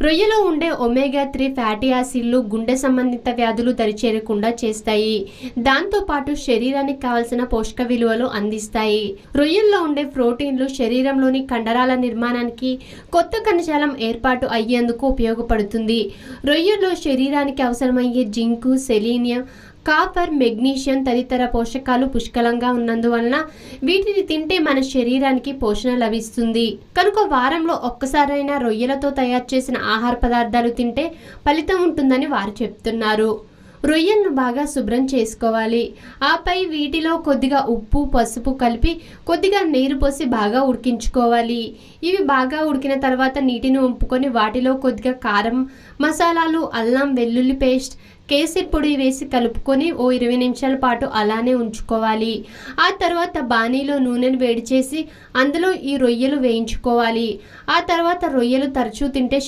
రొయ్యలో ఉండే omega 3 fatty యాసిడ్లు గుండె సంబంధిత వ్యాధులు దరిచేరకుండా చేస్తాయి. దాంతోపాటు శరీరానికి కావలసిన పోషక విలువలు అందిస్తాయి. రొయ్యల్లో ఉండే ప్రోటీన్లు శరీరంలోని కండరాల నిర్మాణానికి, కొత్త కణజాలం ఏర్పాటు అయ్యేందుకు ఉపయోగపడుతుంది. రొయ్యల్లో శరీరానికి అవసరమయ్యే జింకు, సెలీనియం, కాపర్, మెగ్నీషియం తదితర పోషకాలు పుష్కలంగా ఉన్నందువలన వీటిని తింటే మన శరీరానికి పోషణ లభిస్తుంది. కనుక వారంలో ఒక్కసారైనా రొయ్యలతో తయారు చేసిన ఆహార పదార్థాలు తింటే ఫలితం ఉంటుందని వారు చెప్తున్నారు. రొయ్యలను బాగా శుభ్రం చేసుకోవాలి. ఆపై వీటిలో కొద్దిగా ఉప్పు, పసుపు కలిపి కొద్దిగా నీరు పోసి బాగా ఉడికించుకోవాలి. ఇవి బాగా ఉడికిన తర్వాత నీటిని వంపుకొని వాటిలో కొద్దిగా కారం, మసాలాలు, అల్లం వెల్లుల్లి పేస్ట్, కేసరి పొడి వేసి కలుపుకొని ఓ 20 నిమిషాల పాటు అలానే ఉంచుకోవాలి. ఆ తర్వాత బాణీలో నూనెను వేడి చేసి అందులో ఈ రొయ్యలు వేయించుకోవాలి. ఆ తర్వాత రొయ్యలు తరచూ తింటే